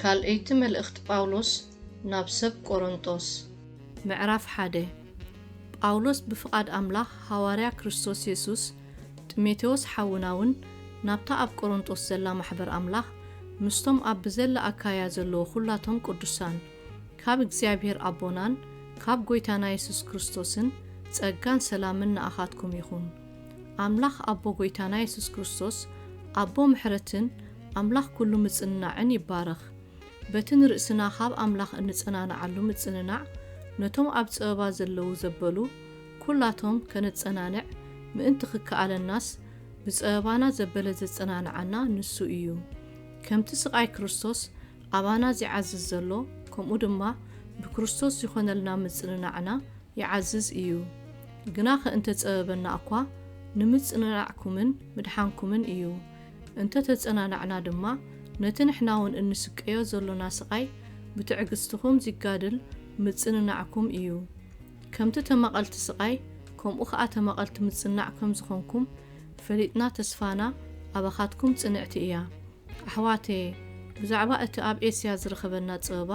ካልአይቲ መልእኽቲ ጳውሎስ ናብ ሰብ ቆሮንጦስ ምዕራፍ 1 ጳውሎስ ብፍቃድ አምላኽ ሐዋርያ ክርስቶስ ኢየሱስ ጢሞቴዎስ ሓውናውን ናብታ ኣብ ቆሮንጦስ ዘላ ማሕበር አምላኽ ምስቶም ኣብ ዘላ አካያ ዘለዎ ሁላቶም ቅዱሳን ካብ እግዚአብሔር አቦናን ካብ ጎይታና ኢየሱስ ክርስቶስን ጸጋን ሰላምን ንኣኻትኩም ይኹን። አምላኽ አቦ ጎይታና ኢየሱስ ክርስቶስ አቦ ምሕረትን አምላኽ ኩሉ ምጽናዕን ይባረኽ። በትን ርእስና ካብ አምላኽ እንጽናናዓሉ ምጽንናዕ ነቶም ኣብ ጸባ ዘለው ዘበሉ ኩላቶም ከነጸናንዕ ምእንቲ ክከኣለናስ ብጸባና ዘበለ ዘጸናንዓና ንሱ እዩ። ከምቲ ስቃይ ክርስቶስ አባና ዝዓዝዝ ዘሎ ከምኡ ድማ ብክርስቶስ ዝኾነልና ምጽንናዕና ይዓዝዝ እዩ። ግና ከእንተ ጸበበና እኳ ንምጽንናዕኩምን ምድሓንኩምን እዩ። እንተ ተጸናናዕና ድማ ነቲ ንሕናውን እንስቀዮ ዘሎና ስቃይ ብትዕግስትኩም ዝጋድል ምጽንናዕኩም እዩ። ከምቲ ተመቐልቲ ስቃይ ከምኡ ከዓ ተመቐልቲ ምጽናዕ ከም ዝኾንኩም ፈሊጥና ተስፋና ኣባኻትኩም ጽንዕቲ እያ። ኣሕዋቴ ብዛዕባ እቲ ኣብ ኤስያ ዝረኸበና ጸበባ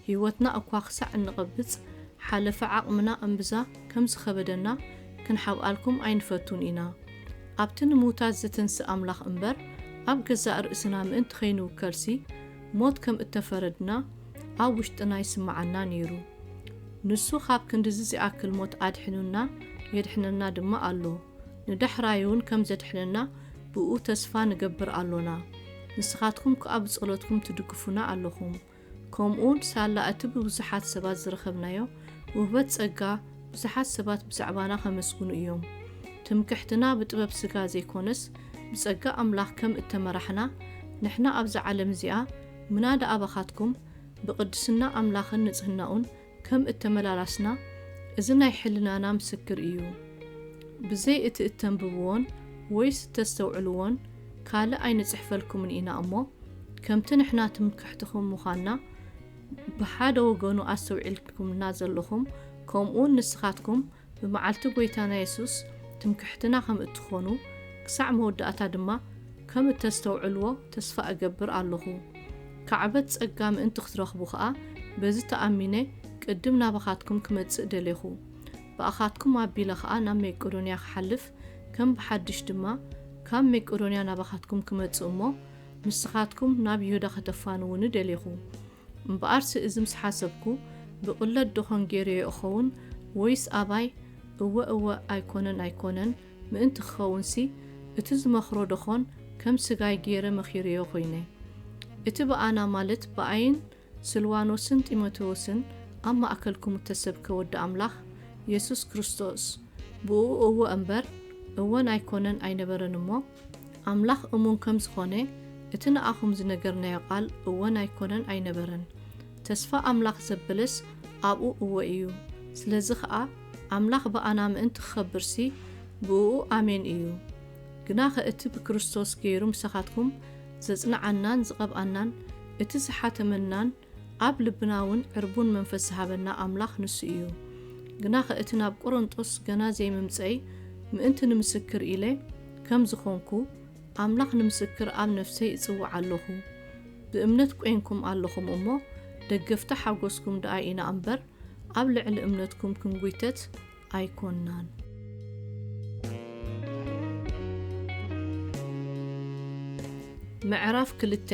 ህይወትና እኳ ክሳዕ እንቐብጽ ሓለፈ ዓቕምና እምብዛ ከም ዝኸበደና ክንሓብኣልኩም ኣይንፈቱን ኢና። ኣብቲ ንሙታት ዘተንስእ ኣምላኽ እምበር ኣብ ገዛእ ርእስና ምእንቲ ኸይንውከልሲ ሞት ከም እተፈረድና ኣብ ውሽጥና ይስማዓና ነይሩ። ንሱ ካብ ክንዲዚ ዝኣክል ሞት ኣድሕኑና የድሕነና ድማ ኣሎ። ንዳሕራዩን ከም ዘድሕነና ብኡ ተስፋ ንገብር ኣሎና። ንስኻትኩም ከዓ ብጸሎትኩም ትድግፉና ኣለኹም። ከምኡውን ሳላ እቲ ብብዙሓት ሰባት ዝረኸብናዮ ውህበት ጸጋ ብዙሓት ሰባት ብዛዕባና ከመስግኑ እዮም። ትምክሕትና ብጥበብ ስጋ ዘይኮነስ ብጸጋ አምላኽ ከም እተመራሕና ንሕና ኣብዛ ዓለም እዚኣ ምናዳ ኣባኻትኩም ብቅድስና አምላኽን ንጽህናኡን ከም እተመላላስና እዚ ናይ ሕልናና ምስክር እዩ። ብዘይ እቲ እተንብብዎን ወይስ እተስተውዕልዎን ካልእ ኣይንጽሕፈልኩምን ኢና እሞ ከምቲ ንሕና ትምክሕትኩም ምዃንና ብሓደ ወገኑ ኣስተውዒልኩምና ዘለኹም ከምኡውን ንስኻትኩም ብመዓልቲ ጎይታና ኢየሱስ ትምክሕትና ከም እትኾኑ ክሳዕ መወዳእታ ድማ ከም እተስተውዕልዎ ተስፋ እገብር ኣለኹ። ካዕበት ጸጋ ምእንቲ ክትረኽቡ ከዓ በዚ ተኣሚነ ቅድም ናባኻትኩም ክመጽእ ደሌኹ። ብኣኻትኩም ኣቢለ ከዓ ናብ መቄዶንያ ክሓልፍ ከም ብሓድሽ ድማ ካብ መቄዶንያ ናባኻትኩም ክመጽእ እሞ ንስኻትኩም ናብ ይሁዳ ከተፋንውኒ ደሌኹ። እምበኣርሲ እዚ ምስ ሓሰብኩ ብቕለት ድኾን ገይረዮ እኸውን ወይስ ኣባይ እወ ኣይኮነን ምእንቲ ክኸውንሲ እቲ ዝመኽሮ ድኾን ከም ስጋይ ገይረ መኺርዮ ኾይነ። እቲ በኣና ማለት በኣይን ስልዋኖስን ጢሞቴዎስን ኣብ ማእከልኩም እተሰብከ ወዲ ኣምላኽ ኢየሱስ ክርስቶስ ብኡ እወ እምበር እወን ኣይኮነን ኣይነበረን እሞ ኣምላኽ እሙን ከም ዝኾነ እቲ ንኣኹም ዝነገርናዮ ቃል እወን ኣይኮነን ኣይነበረን። ተስፋ ኣምላኽ ዘበለስ ኣብኡ እወ እዩ። ስለዚ ከዓ ኣምላኽ በኣና ምእንቲ ክኸብርሲ ብኡ ኣሜን እዩ። ግና ከእቲ ብክርስቶስ ገይሩ ምሳኻትኩም ዘጽንዓናን ዝቐብኣናን እቲ ዝሓተመናን ኣብ ልብናውን ዕርቡን መንፈስ ዝሃበና ኣምላኽ ንሱ እዩ። ግና ከእቲ ናብ ቆሮንጦስ ገና ዘይምምፀይ ምእንቲ ንምስክር ኢለ ከም ዝኾንኩ ኣምላኽ ንምስክር ኣብ ነፍሰይ እጽውዕ ኣለኹ። ብእምነት ቆንኩም ኣለኹም እሞ ደገፍታ ሓጐስኩም ደኣ ኢና እምበር ኣብ ልዕሊ እምነትኩም ክንጉይተት ኣይኮንናን። ምዕራፍ 2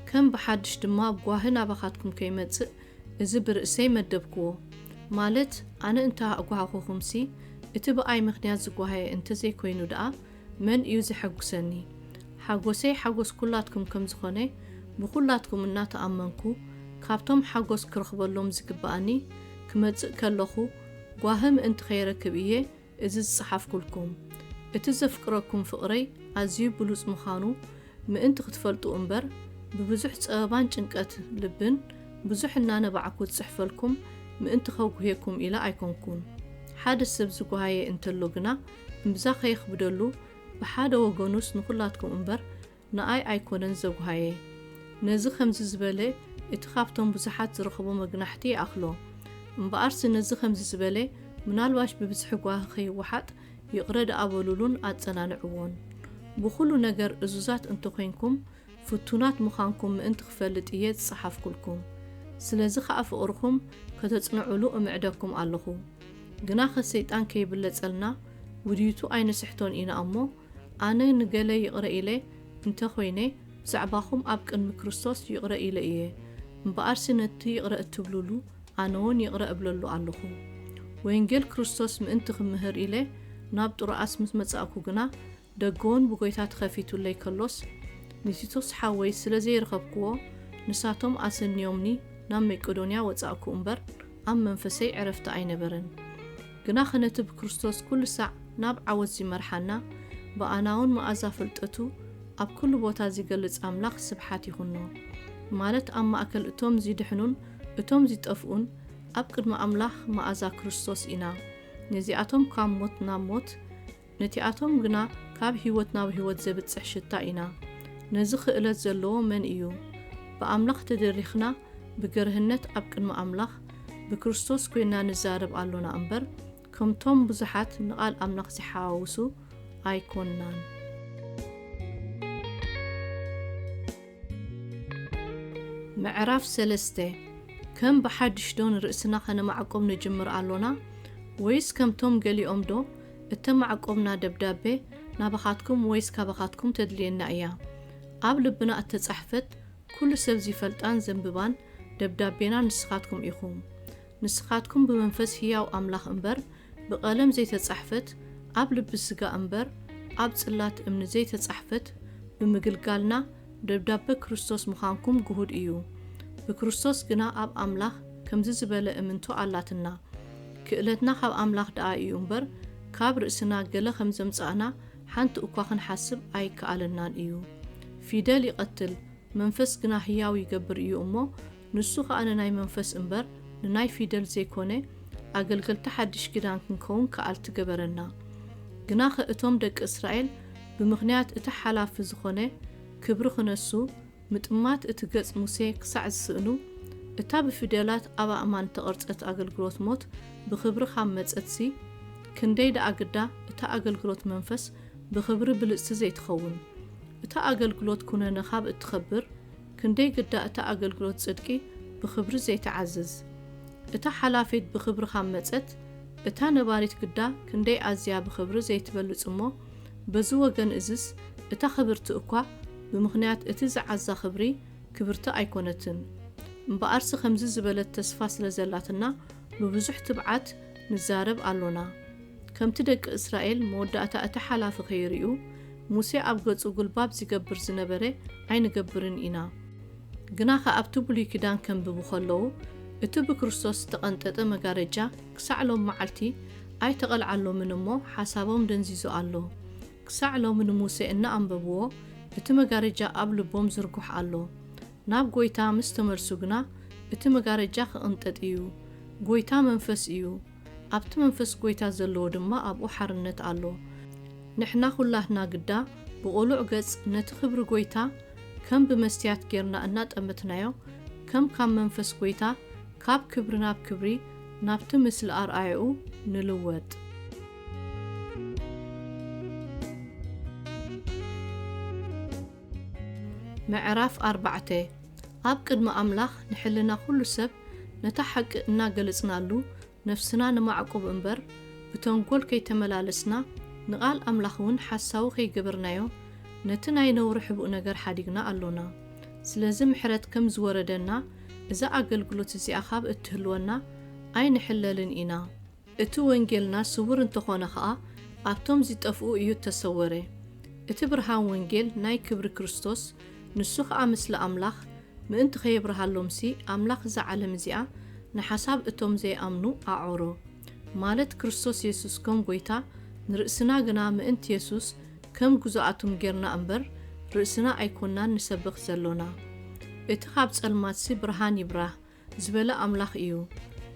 ከም ብሓድሽ ድማ ጓህን ኣባኻትኩም ከይመጽእ እዚ ብርእሰይ መደብክዎ። ማለት ኣነ እንታ ኣጓሃኹኹምሲ እቲ ብኣይ ምኽንያት ዝጓሃየ እንተ ዘይኮይኑ ደኣ መን እዩ ዝሐጉሰኒ? ሓጐሰይ ሓጐስ ኩላትኩም ከም ዝኾነ ብኩላትኩም እናተኣመንኩ ካብቶም ሓጐስ ክረኽበሎም ዝግባኣኒ ክመጽእ ከለኹ ጓህ ምእንቲ ኸይረክብ እየ እዚ ዝጽሓፍኩልኩም። እቲ ዘፍቅረኩም ፍቕረይ ኣዝዩ ብሉጽ ምዃኑ ምእንቲ ክትፈልጡ እምበር ብብዙሕ ጸበባን ጭንቀት ልብን ብዙሕ እናነባዕኩ ዝጽሕፈልኩም ምእንቲ ኸጉህየኩም ኢላ ኣይኮንኩን። ሓደ ሰብ ዝጓሃየ እንተሎ ግና እምብዛ ኸይኽብደሉ ብሓደ ወገኑስ ንኹላትኩም እምበር ንኣይ ኣይኮነን ዘጓሃየ። ነዚ ከምዚ ዝበለ እቲ ካብቶም ብዙሓት ዝረኽቦ መግናሕቲ ይኣኽሎ። እምበኣርሲ ነዚ ከምዚ ዝበለ ምናልባሽ ብብዝሒ ጓህ ኸይወሓጥ ይቕረ ደኣበሉሉን ኣጸናንዕዎን። ብኹሉ ነገር እዙዛት እንተኮይንኩም ፍቱናት ምዃንኩም ምእንቲ ክፈልጥ እየ ዝጸሓፍኩልኩም ስለዚ ኸዓ ፍቕርኩም ከተጽንዑሉ እምዕደኩም ኣለኹ ግና ኸሰይጣን ከይብለጸልና ውድይቱ ኣይንስሕቶን ኢና እሞ ኣነ ንገለ ይቕረ ኢለ እንተ ኾይነ ብዛዕባኹም ኣብ ቅድሚ ክርስቶስ ይቕረ ኢለ እየ እምበኣርሲ ነቲ ይቕረ እትብሉሉ ኣነ እውን ይቕረ እብለሉ ኣለኹ ወንጌል ክርስቶስ ምእንቲ ክምህር ኢለ ናብ ጥሩኣስ ምስ መጻእኩ ግና ደጎውን ብጎይታ ተኸፊቱለይ ከሎስ ንቲቶስ ሓወይ ስለ ዘይረኸብክዎ ንሳቶም ኣሰንዮምኒ ናብ መቄዶንያ ወጻእኩ እምበር ኣብ መንፈሰይ ዕረፍቲ ኣይነበረን ግና ኸነቲ ብክርስቶስ ኩሉ ሳዕ ናብ ዓወት ዝመርሓና ብኣናውን መኣዛ ፍልጠቱ ኣብ ኩሉ ቦታ ዝገልጽ ኣምላኽ ስብሓት ይኹኖ ማለት ኣብ ማእከል እቶም ዝድሕኑን እቶም ዝጠፍኡን ኣብ ቅድሚ ኣምላኽ መኣዛ ክርስቶስ ኢና ነዚኣቶም ካብ ሞት ናብ ሞት ነቲኣቶም ግና ካብ ህይወት ናብ ህይወት ዘብጽሕ ሽታ ኢና ነዚ ክእለት ዘለዎ መን እዩ ብኣምላኽ ተደሪኽና ብገርህነት ኣብ ቅድሚ ኣምላኽ ብክርስቶስ ኮይና ንዛረብ ኣሎና እምበር ከምቶም ብዙሓት ንቓል ኣምላኽ ዝሓዋውሱ ኣይኮንናን ምዕራፍ 3 ከም ብሓድሽዶ ንርእስና ኸነማዕቆብ ንጅምር ኣሎና ወይስ ከምቶም ገሊኦም ዶ እተማዕቆብና ደብዳቤ ናባኻትኩም ወይስ ካባኻትኩም ተድልየና እያ ኣብ ልብና እተጻሕፈት ኩሉ ሰብ ዝፈልጣን ዘንብባን ደብዳቤና ንስኻትኩም ኢኹም ንስኻትኩም ብመንፈስ ሕያው ኣምላኽ እምበር ብቐለም ዘይተጻሕፈት ኣብ ልቢ ስጋ እምበር ኣብ ጽላት እምኒ ዘይተጻሕፈት ብምግልጋልና ደብዳቤ ክርስቶስ ምዃንኩም ግሁድ እዩ ብክርስቶስ ግና ኣብ ኣምላኽ ከምዚ ዝበለ እምንቶ ኣላትና ክእለትና ካብ ኣምላኽ ደኣ እዩ እምበር ካብ ርእስና ገለ ከም ዘምጻእና ሓንቲ እኳ ክንሓስብ ኣይከኣለናን እዩ ፊደል ይቐትል መንፈስ ግና ሕያው ይገብር እዩ እሞ ንሱ ኸኣ ንናይ መንፈስ እምበር ንናይ ፊደል ዘይኮነ ኣገልገልቲ ሓድሽ ኪዳን ክንከውን ከኣል ትገበረና ግና ኸእቶም ደቂ እስራኤል ብምኽንያት እቲ ሓላፊ ዝኾነ ክብሪ ክነሱ ምጥማት እቲ ገጽ ሙሴ ክሳዕ ዝስእኑ እታ ብፊደላት ኣብ ኣእማን ተቐርጸት ኣገልግሎት ሞት ብኽብሪ ካብ መጸትሲ ክንደይ ደኣግዳ እታ ኣገልግሎት መንፈስ ብኽብሪ ብልጽቲ ዘይትኸውን እታ ኣገልግሎት ኩነነ ካብ እትኸብር ክንደይ ግዳ እታ ኣገልግሎት ጽድቂ ብኽብሪ ዘይተዓዝዝ እታ ሓላፊት ብኽብሪ ካብ መጸት እታ ነባሪት ግዳ ክንደይ ኣዝያ ብኽብሪ ዘይትበልጽ እሞ በዚ ወገን እዝስ እታ ኽብርቲ እኳ ብምኽንያት እቲ ዝዓዛ ኽብሪ ክብርቲ ኣይኮነትን እምበኣርሲ ከምዚ ዝበለት ተስፋ ስለ ዘላትና ብብዙሕ ትብዓት ንዛረብ ኣሎና ከምቲ ደቂ እስራኤል መወዳእታ እቲ ሓላፊ ኸይርዩ ሙሴ ኣብ ገጹ ጉልባብ ዝገብር ዝነበረ ኣይንገብርን ኢና ግና ከኣብቲ ብሉይ ኪዳን ከንብቡ ከለዉ እቲ ብክርስቶስ ዝተቐንጠጠ መጋረጃ ክሳዕ ሎም መዓልቲ ኣይተቐልዓሎምን እሞ ሓሳቦም ደንዚዙ ኣሎ ክሳዕ ሎሚ ንሙሴ እናኣንበብዎ እቲ መጋረጃ ኣብ ልቦም ዝርጉሕ ኣሎ ናብ ጎይታ ምስ ተመልሱ ግና እቲ መጋረጃ ክቕንጠጥ እዩ ጎይታ መንፈስ እዩ ኣብቲ መንፈስ ጎይታ ዘለዎ ድማ ኣብኡ ሓርነት ኣሎ ንሕና ኩላትና ግዳ ብቑሉዕ ገጽ ነቲ ኽብሪ ጎይታ ከም ብመስትያት ጌርና እናጠመትናዮ ከም ካብ መንፈስ ጎይታ ካብ ክብሪ ናብ ክብሪ ናብቲ ምስሊ ኣርኣይኡ ንልወጥ ምዕራፍ 4 ኣብ ቅድሚ ኣምላኽ ንሕልና ኩሉ ሰብ ነታ ሓቂ እናገለጽናሉ ነፍስና ንማዕቆብ እምበር ብተንኰል ከይተመላለስና ንቓል ኣምላኽ እውን ሓሳቡ ከይገበርናዮ ነቲ ናይ ነውሪ ሕቡእ ነገር ሓዲግና ኣሎና ስለዚ ምሕረት ከም ዝወረደና እዛ ኣገልግሎት እዚኣ ካብ እትህልወና ኣይንሕለልን ኢና እቲ ወንጌልና ስውር እንተኾነ ኸኣ ኣብቶም ዝጠፍኡ እዩ ተሰወረ እቲ ብርሃን ወንጌል ናይ ክብሪ ክርስቶስ ንሱ ኸኣ ምስሊ ኣምላኽ ምእንቲ ኸየብርሃሎምሲ ኣምላኽ እዛ ዓለም እዚኣ ንሓሳብ እቶም ዘይኣምኑ ኣዖሮ ማለት ክርስቶስ የሱስ ከም ጎይታ ንርእስና ግና ምእንቲ የሱስ ከም ጉዞኣቱም ጌርና እምበር ርእስና ኣይኮንናን ንሰብኽ ዘሎና እቲ ካብ ጸልማትሲ ብርሃን ይብራህ ዝበለ ኣምላኽ እዩ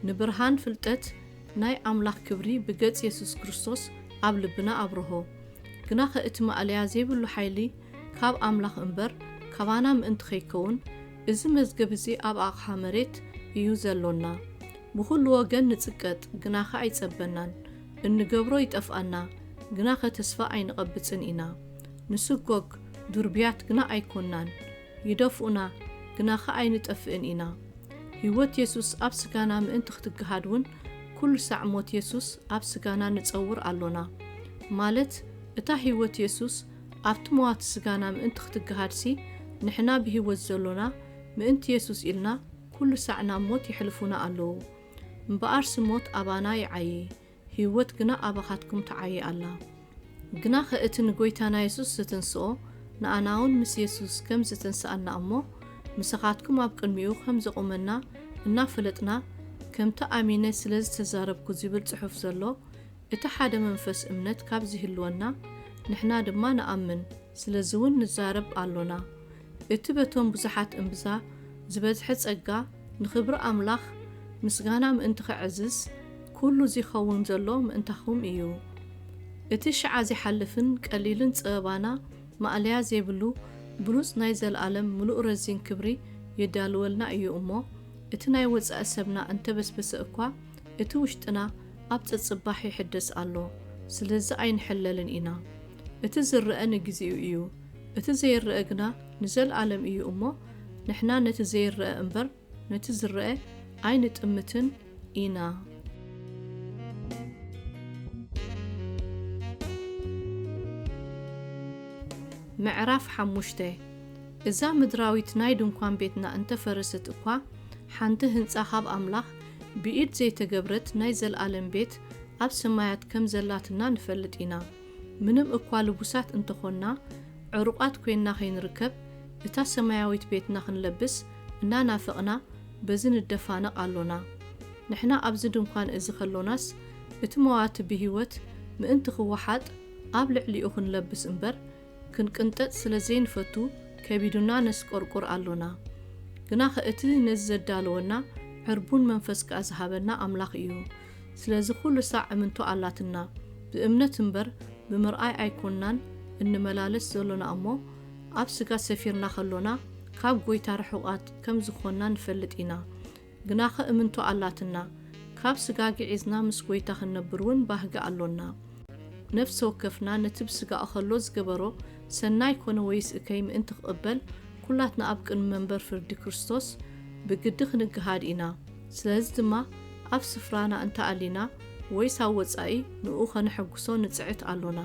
ንብርሃን ፍልጠት ናይ ኣምላኽ ክብሪ ብገጽ የሱስ ክርስቶስ ኣብ ልብና ኣብርሆ ግና ኸእቲ ማእልያ ዘይብሉ ሓይሊ ካብ ኣምላኽ እምበር ካባና ምእንቲ ኸይከውን እዚ መዝገብ እዚ ኣብ ኣቕሓ መሬት እዩ ዘሎና ብኹሉ ወገን ንጽቀጥ ግና ኸ ኣይጸበናን እንገብሮ ይጠፍኣና ግና ኸተስፋ ኣይንቐብፅን ኢና ንስጎግ ዱርብያት ግና ኣይኮንናን يدفؤنا ግና ኸኣይ ንጠፍእን ኢና ህይወት ኢየሱስ ኣብ ስጋና ምእንቲ ክትገሃድውን ኩሉ ሳዕ ሞት ኢየሱስ ኣብ ስጋና ንጸውር ኣሎና ማለት እታ ህይወት ኢየሱስ ኣብቲ ሞት ስጋና ምእንቲ ክትገሃድሲ ንሕና ብህይወት ዘሎና ምእንቲ ኢየሱስ ኢልና ኩሉ ሳዕ ናብ ሞት ይሕልፉና ኣለዉ እምበኣር ስሞት ኣባና ይዓይ ህይወት ግና ኣባኻትኩም ተዓይ ኣላ ግና ኸእቲ ንጎይታና ኢየሱስ ዝተንስኦ ንኣናውን ምስ ኢየሱስ ከም ዝተንስኣና እሞ مسخاتكم أب قدميو خم زقومنا እናፈለጥና ከምታ ኣሚነ ስለ ዝተዛረብኩ ዝብል ጽሑፍ ዘሎ እቲ ሓደ መንፈስ እምነት ካብ ዝህልወና ንሕና ድማ ንኣምን ስለዝውን ንዛረብ ኣሎና እቲ በቶም ብዙሓት እምብዛ ዝበዝሐ ጸጋ ንኽብሪ ኣምላኽ ምስጋና ምእንቲ ክዕዝዝ ኩሉ ዝኸውን ዘሎ ምእንታኹም እዩ እቲ ሽዓ ዝሓልፍን ቀሊልን ጸባና ማእልያ ዘይብሉ ብሉጽ ናይ ዘለዓለም ምሉእ ረዚን ክብሪ የዳልወልና እዩ እሞ እቲ ናይ ወጻእ ሰብና እንተበስበሰ እኳ እቲ ውሽጥና ኣብ ጸጽባሕ ይሕደስ ኣሎ ስለዚ ኣይንሕለልን ኢና እቲ ዝርአ ንግዚኡ እዩ እቲ ዘይርአ ግና ንዘለዓለም እዩ እሞ ንሕና ነቲ ዘይርአ እምበር ነቲ ዝርአ ኣይንጥምትን ኢና ምዕራፍ 5 እዛ ምድራዊት ናይ ድንኳን ቤትና እንተፈረሰት እኳ ሓንቲ ህንጻ ካብ ኣምላኽ ብኢድ ዘይተገብረት ናይ ዘለዓለም ቤት ኣብ ሰማያት ከም ዘላትና ንፈልጥ ኢና ምንም እኳ ልቡሳት እንተኾና ዕሩቃት ኮይና ኸይንርከብ እታ ሰማያዊት ቤትና ክንለብስ እናናፈቕና በዚ ንደፋነቕ ኣሎና ንሕና ኣብዚ ድንኳን እዚ ኸሎናስ እቲ መዋቲ ብህይወት ምእንቲ ክወሓጥ ኣብ ልዕሊኡ ክንለብስ እምበር ክንቅንጠጥ ስለ ዘይንፈቱ ከቢዱና ነስቆርቁር ኣሎና ግና ኸእቲ ነዚ ዘዳለወና ዕርቡን መንፈስ ከኣ ዝሃበና ኣምላኽ እዩ ስለዚ ኩሉ ሳዕ እምንቶ ኣላትና ብእምነት እምበር ብምርኣይ ኣይኮንናን እንመላለስ ዘሎና እሞ ኣብ ስጋ ሰፊርና ኸሎና ካብ ጎይታ ርሑቓት ከም ዝኾንና ንፈልጥ ኢና ግና ኸእምንቶ ኣላትና ካብ ስጋ ግዒዝና ምስ ጎይታ ክነብር እውን ባህጊ ኣሎና ነፍሲ ወከፍና ነቲ ብስጋ እኸሎ ዝገበሮ ሰናይ ኮነ ወይስ እከይ ምእንቲ ክቕበል ኩላትና ኣብ ቅድሚ መንበር ፍርዲ ክርስቶስ ብግዲ ክንግሃድ ኢና ስለዚ ድማ ኣብ ስፍራና እንተኣሊና ወይስ ኣብ ወጻኢ ንኡ ኸንሐጉሶ ንጽዕት ኣሎና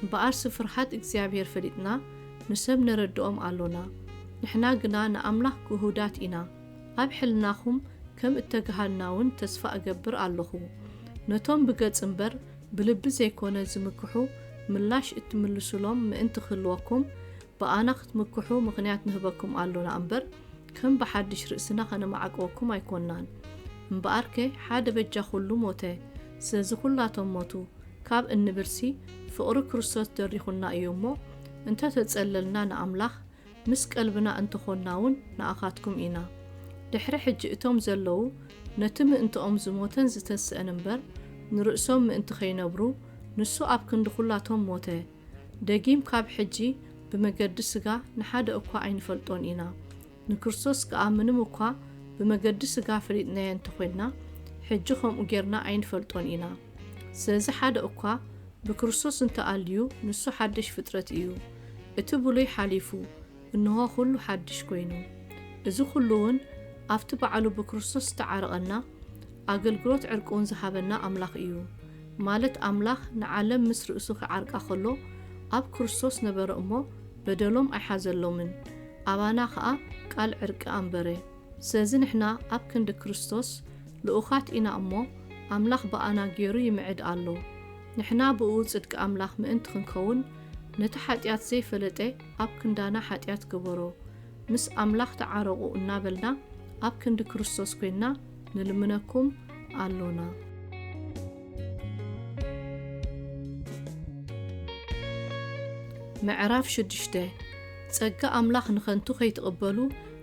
እምበኣር ስፍርሓት እግዚኣብሔር ፈሊጥና ንሰብ ነረድኦም ኣሎና ንሕና ግና ንኣምላኽ ክሁዳት ኢና ኣብ ሕልናኹም ከም እተግሃድና እውን ተስፋ እገብር ኣለኹ ነቶም ብገጽ እምበር ብልቢ ዘይኮነ ዝምክሑ ምላሽ እትምልሱሎም ምእንቲ ክህልወኩም ብኣና ክትምክሑ ምኽንያት ንህበኩም ኣሎና እምበር ከም ብሓድሽ ርእስና ኸነማዓቅወኩም ኣይኮንናን እምበኣርከ ሓደ በጃ ኩሉ ሞተ ስለዚ ኩላቶም ሞቱ ካብ እንብልሲ ፍቕሪ ክርስቶስ ደሪኹና እዩ እሞ እንተተጸለልና ንኣምላኽ ምስ ቀልብና እንተኾንና እውን ንኣኻትኩም ኢና ድሕሪ ሕጂ እቶም ዘለዉ ነቲ ምእንትኦም ዝሞተን ዝተስአን እምበር ንርእሶም ምእንቲ ኸይነብሩ ንሱ ኣብ ክንዲ ኩላቶም ሞተ ደጊም ካብ ሕጂ ብመገዲ ስጋ ንሓደ እኳ ኣይንፈልጦን ኢና ንክርስቶስ ከኣ ምንም እኳ ብመገዲ ስጋ ፈሊጥናየ እንተኾይንና ሕጂ ከምኡ ጌርና ኣይንፈልጦን ኢና ስለዚ ሓደ እኳ ብክርስቶስ እንተኣልዩ ንሱ ሓድሽ ፍጥረት እዩ እቲ ብሉይ ሓሊፉ እንሆ ኩሉ ሓድሽ ኮይኑ እዚ ኩሉ እውን ኣብቲ በዓሉ ብክርስቶስ ተዓረቐና ኣገልግሎት ዕርቁን ዝሃበና ኣምላኽ እዩ ማለት ኣምላኽ ንዓለም ምስ ርእሱ ክዓርቃ ኸሎ ኣብ ክርስቶስ ነበረ እሞ በደሎም ኣይሓዘሎምን ኣባና ኸኣ ቃል ዕርቂ ኣንበረ ስለዚ ንሕና ኣብ ክንዲ ክርስቶስ ልኡኻት ኢና እሞ ኣምላኽ በኣና ገይሩ ይምዕድ ኣሎ ንሕና ብኡ ጽድቂ ኣምላኽ ምእንቲ ክንከውን ነቲ ሓጢኣት ዘይፈለጠ ኣብ ክንዳና ሓጢኣት ገበሮ ምስ ኣምላኽ ተዓረቑ እናበልና ኣብ ክንዲ ክርስቶስ ኮይንና ንልምነኩም ኣሎና ምዕራፍ 6 ጸጋ ኣምላኽ ንኸንቱ ከይትቕበሉ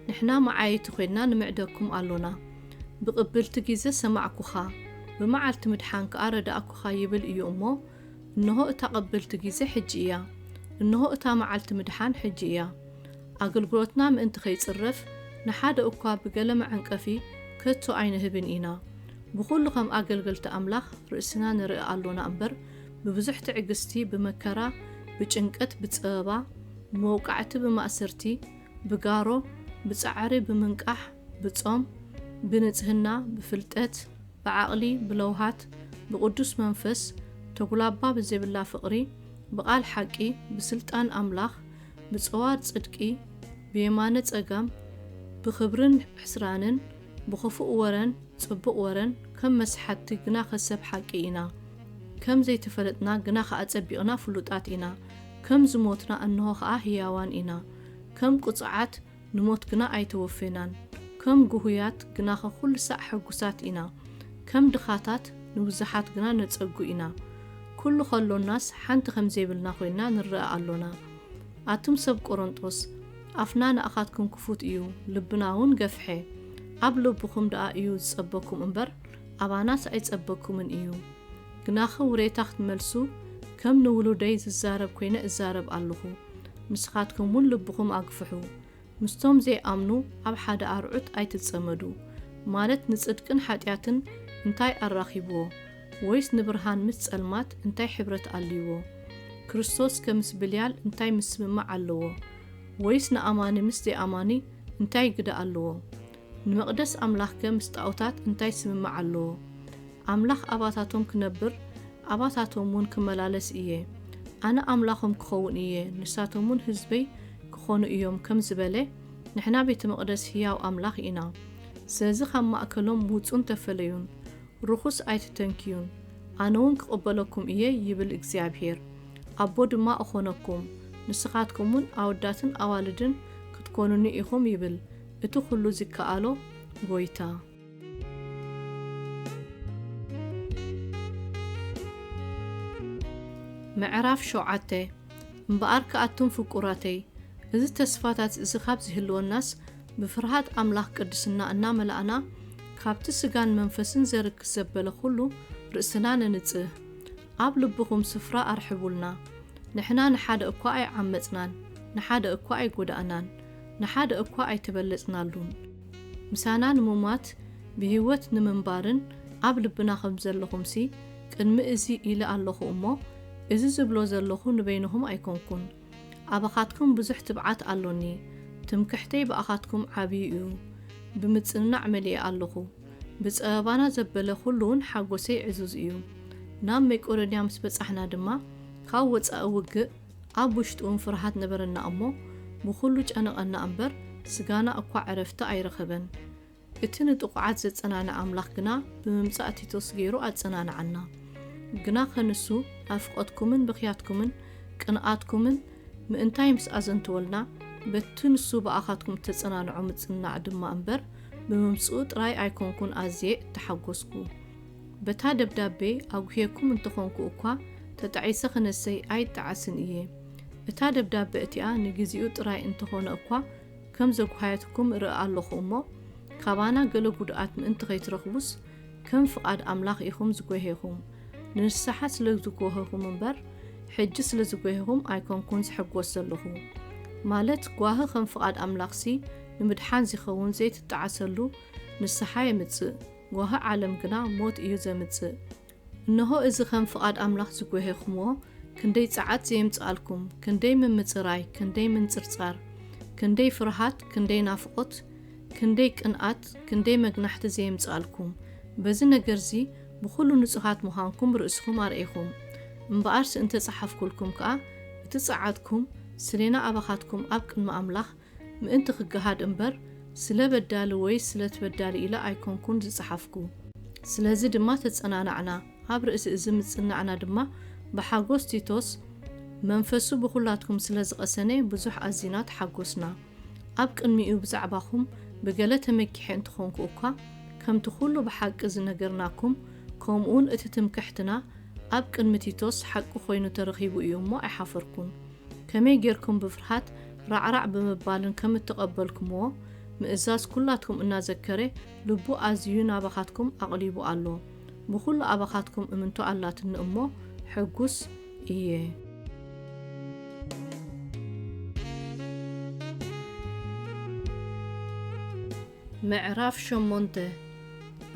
ንሕና መዓይቲ ኮይንና ንምዕደኩም ኣሎና ብቕብልቲ ግዜ ሰማዕኩኻ ብመዓልቲ ምድሓን ከኣ ረዳእኩኻ ይብል እዩ እሞ እንሆ እታ ቐብልቲ ግዜ ሕጂ እያ እንሆ እታ መዓልቲ ምድሓን ሕጂ እያ ኣገልግሎትና ምእንቲ ከይጽረፍ ንሓደ እኳ ብገለ መዐንቀፊ ከቶ ኣይንህብን ኢና ብኹሉ ከም ኣገልገልቲ ኣምላኽ ርእስና ንርኢ ኣሎና እምበር ብብዙሕ ትዕግስቲ ብመከራ ብጭንቀት ብጸበባ ብመውቃዕቲ ብማእሰርቲ بقارو بصعري بمنقح بصوم بنጽህና بفلጠት بعقلي بلوهات بقدس منفس ተጉላባ بزبላ ፍቅሪ بقال حقي بسلطان أملاخ بصوار صدقي بيمانة ጸጋም بخبرن حسرانن بخفوء ورن صبق ورن كم مسحتي جنا خسب حقينا كم زي تفلتنا جنا خاصبينا فلوطات إنا كم زموتنا أنه خاهياوان إنا كم قصعات نموت جنا أيتوفينان كم جهويات جنا كل ساعة حقوسات إنا كم دخاتات نوزحات جنا نتصقو إنا كل خلو الناس حنت خمزيبلنا خوينا نرأى اللونا أتم سب قرنطوس أفنان أخاتكم كفوت إيو لبناون قفحي أبلو بخم دا إيو تصبكم انبر أباناس أي تصبكم من إيو جناخ وري تحت ملسو كم نولو دايز الزارب كوينة الزارب ألوخو مسخاتكم من لبخم أقفحو مستوم زي أمنو أب حدا أرعوت أي تتصمدو مالت نصدقن حاتياتن انتاي أراخيبو ويس نبرهان متسألمات انتاي حبرت أليوو كريستوس كمس بليال انتاي مسممع ألوو ويس نأماني مسدي أماني انتاي قدا ألوو نمقدس أملاخ كمس تأوتات انتاي سممع ألوو أملاخ أباتاتهم كنبر أباتاتهم مون كملالس إيه أنا أملاخهم كخون إيه نساتهم مون هزبي كخونو إيوم كم زبالي نحنا بيت مقدس هياو أملاخ إنا سيزخ أما أكلهم موتون تفليون رخص أيت تنكيون أنون كقبلكم إيه يبل إكزيابير أبو دما أخونكم نسخاتكمون أوداتن أوالدن كتكونوني إخوم يبل إتو خلو زكاالو غويتا معراف شوعاتي مبارك أتم فقراتي إذا تسفاتات إذا خاب زهلو الناس بفرهات أملاح قدسنا أنا ملأنا كابت سجان منفسن زرك زبل خلو رأسنا ننتزه قبل بخم سفرة أرحبولنا نحنا نحاد أقوى عمتنان نحاد أقوى قدأنان نحاد أقوى تبلتنا لون مسانا نمومات بهوت نمنبارن قبل بنا خمزل لخمسي كن مئزي إلى الله أمه إذا زبلو زلخو نبينهم أيكونكن أبخاتكم بزح تبعات ألوني تمكحتي بأخاتكم عبيئو بمتصنع ملي ألخو بزأبانا زبل خلون حقوسي عزوز إيو نام ميكورنيا مسبت احنا دما خاوت أوقع أبوشتون فرحات نبرنا أمو بخلوج أنا أمبر سجانا أقوى عرفت أي رخبن اتن تقعد زت أنا أملاخ جنا بممسأتي تصغيرو أتسنانا عنا جنا خنسو أفقدكمن بخياتكمن كنقاتكمن مئنتاي مس أزنتولنا بتنسو بأخاتكم تسنانا عمتسنا دما أمبر بممسؤوت راي أيكونكون أزيء تحقوسكو بتا دبدابي أوهيكم انتخونكو أكوا تتعيسا خنسي أي تعسن إيه بتا دبدابي اتيا نجزيوت راي انتخون أكوا كم زوكو حياتكم رأى اللخ أمو كابانا قلو قدقات من انتخيت رخبوس كم فقاد أملاخ إيخم زكوهيخم ننسحات لزكوهيخم منبر حجس لزكوهيخم أيكون كونز حقوس اللخو مالت قواه خم فقاد أملاخسي نمدحان زيخوون زيت التعسلو نسحاي متسق وها عالم جنا موت إيوزا متسق إنه إذا خم فقاد أملاخ زكوهيخمو كندي ساعات زيمت قالكم كندي من متراي كندي من ترصار كندي فرحات كندي نافقت كندي كنقات كندي مجنحت زيمت قالكم بزنا جرزي بخلو نصحات مهانكم رأسكم أرئيكم مبارس انت صحف كلكم كا بتصعدكم سلينا أبخاتكم أبكن ما أملاخ ما انت خجهاد انبر سلا بدال ويس سلا تبدال إلى أيكون كون صحفكم سلا زد ما تتصنعنا عنا عبر إزم تصنعنا دما بحاجوس تيتوس منفسو بخلاتكم سلا زقسنة بزح أزينات حاجوسنا أبكن ميو بزعباكم بجلة مكحين تخونكو أكا كم تخلوا بحق زنجرناكم كومون اتتمكحتنا أبكن متيتوس حق خوينو ترغيبو يومو أحافركم كمي جيركم بفرحات رعرع بمبالن كم تقبلكمو مئزاز كلاتكم إنا ذكري لبو أزيونا أبخاتكم أغليبو ألو بخل أبخاتكم امنتو ألاتن أمو حقوس إيه معراف شمونته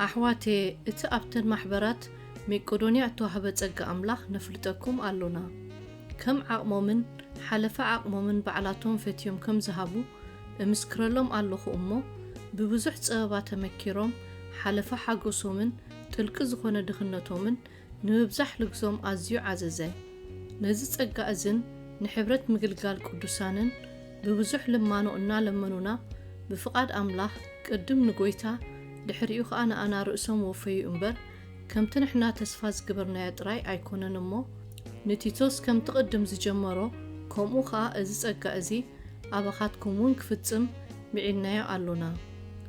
أحواتي اتأبتن محبرات ميقودونيا توحبة زقا أملاخ نفلتكم ألونا كم عقمومن حلفة عقمومن بعلاتهم فتيوم كم زهابو امسكرلهم ኣለኹ እሞ ببزح صبابات تمكيروم حلفة حقوسومن تلك زخونة دخنتومن نبزح لقزوم أزيو عززي نزي ጸጋ እዝን ንሕብረት ምግልጋል ቅዱሳንን ببزح لمانونا لمنونا بفقاد أملاح قدم نقويتا دحريو خانا أنا رؤسهم وفي أمبر كم تنحنا تسفاز قبرنا يطراي أيكونن مو نتيتوس كم تقدم زجمرو كم أخا أزي ጸጋ أزي أبخاتكم ون كفتسم بعينايا ألونا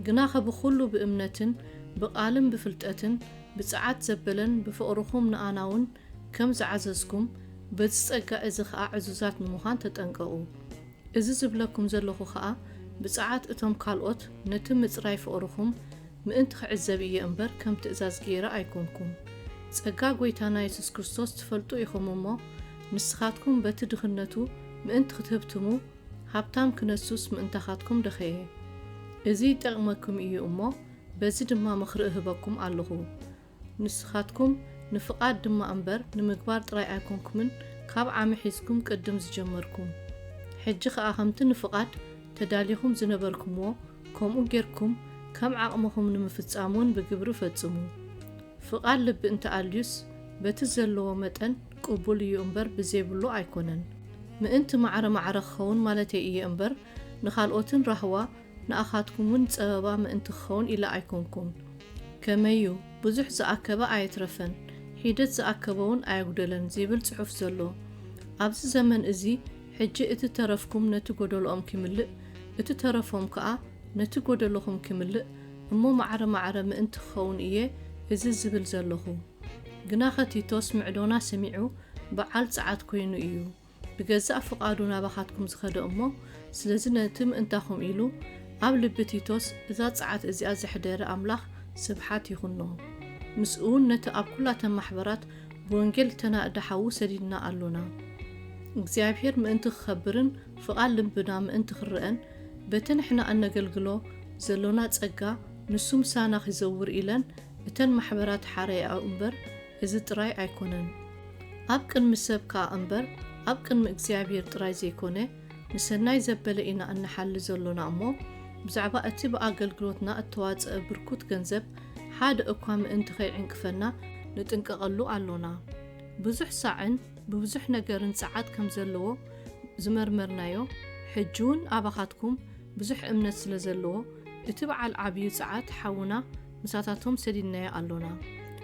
جناخ بخلو بأمنتن بقالم بفلتأتن بساعات زبلن بفقرخم نآناون كم زعززكم بتسأجا إذا عزوزات نموهان تتنقعو إذا زبلكم زلخو خاء بساعات اتم كالوت نتم مصراي فقرخم مئنت خعزبية أنبر كم تأزاز جيرا أيكونكم تسأجا قويتانا يسوس كريستوس تفلتو يخمومو نسخاتكم بتدخنتو مئنت ختبتمو هابتام كنسوس مئنتخاتكم دخيه إذا تغمكم إيه أمو بزيد ما مخرق هبكم علىهو نسخاتكم نفقاد دم أنبر نمقبار تراي أيكونكمن كاب عامي حيزكم قدم زجمركم حجخ أخمتن نفقاد تداليهم زنبركمو كم أجركم كم عقمهم نمفتسامون بقبرو فتسمو فقاد لب انت أليوس بتزلو متن قبول ينبر بزيبلو أيكونن ما انت معرة خون مالتي إيه أنبر نخالقوتن رهوا نأخاتكم من سببا ما انت خون إلى أيكونكم كميو بزح زأكبا أيترفن حيدت زأكبون أيقدلن زيبل صحف زلو أبز زمن إزي حجي اتترفكم نتقودلهم كملئ اتترفهم كأ نتقودلهم كملئ أمو معرة ما انت خون إيه إزي زبل زلوهو جناخة تيتوس معدونا سميعو بعال ساعات كوينو إيو بجزاء فقادونا بخاتكم زخد أمو سلازنا تم انتاهم إلو قبل بتيتوس إذا ساعات إزي أزحدير أملاخ سبحات يخنو مسؤول نتأب كلها محبرات بونجل تنا دحاو سديدنا ألونا እግዚአብሔር ምእንቲ خبرن فقال لبنا ምእንቲ خرئن بتن احنا أن نقلقلو زلونا ጸጋ نسوم سانا خزور إلن እተን محبرات حريا أمبر إذا تراي أيكونن أبقن مسبكا أمبر أبقن እግዚአብሔር تراي زيكونه نسناي زبل إنا أن حل زلونا أمو بزعبا أتبا أقلقلوتنا التواز بركوت جنزب حاد أقوام انت خي عنكفنا نتنقلو علونا بزح ساعن ببزح نقرن ساعات كم زلوه زمرمرنايو حجون أباخاتكم بزح أمنت سلزلوه اتبع العبيو ساعات حاونا مساتاتهم سدينايا علونا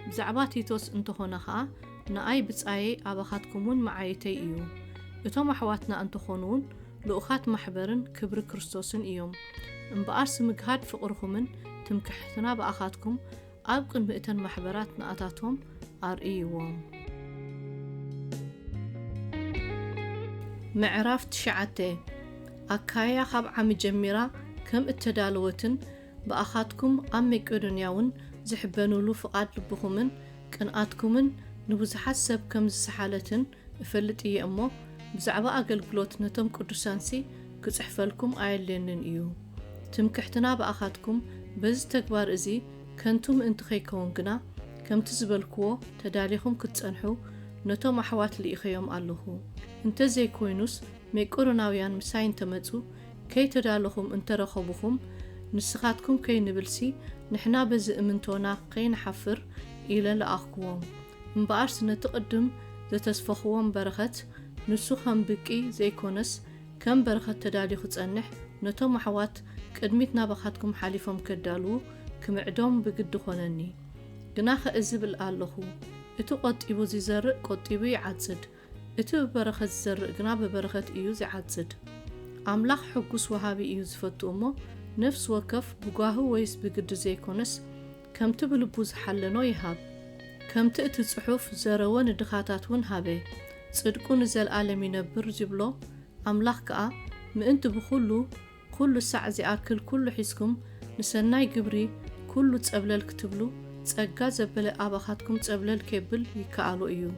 بزعبا تيتوس انتخونا خا ناي بتساي أباخاتكمون معايتي إيو اتو محواتنا انتخونون لأخات محبرن كبر كريستوسن إيوم انبقارس مجهاد فقرخمن تمكحتنا بأخاتكم أبقن بإتن محبرات نقطاتهم أرئيوهم معراف تشعته أكايا خاب عم جميرا كم التدالوتن بأخاتكم أمي كودنياون زحبانولو فقاد لبخمن كنقاتكمن نبزحات سب كم زسحالتن فلت إيه أمو بزعبا أقلقلوت نتم قدسانسي كزحفلكم آيلينن إيو تمكحتنا بأخاتكم بز تكبار إزي كنتم انتخيكون قنا كم تزبلكو تداليهم كتسأنحو نتو محوات اللي إخيوم ألوهو انت زي كوينوس ميكوروناويان مساين تمتو كي تدالهم انت رخبوهم نسخاتكم كي نبلسي نحنا بز امنتونا قي نحفر إلى لأخكوهم مبارس نتقدم ذا تسفخوهم برغت نسو خم بكي زي كونس كم برغت تدالي ختصنح نتو محوات قدميتنا بخاتكم حالفهم كدالو كمعدوم بقد خونني جناخ ازبل آلهو اتو قطيبو زي زرق قطيبو يعزد اتو ببرخت زرق جنا ببرخت ايو زي عزد أملاخ حقوس وهابي ايو زفتو امو نفس وكف بقاهو ويس بقد زي كونس كم تبلبوز حلنو يهاب كم تأتي صحوف زروان دخاتاتون هابي صدقون زي العالم ينبر جبلو أملاخ كا مئنت بخلو كل ساعة زي أكل كل حسكم نسناي قبري كل تقبلل كتبلو تسأجا زبل أباخاتكم تقبلل كيبل يكالو إيو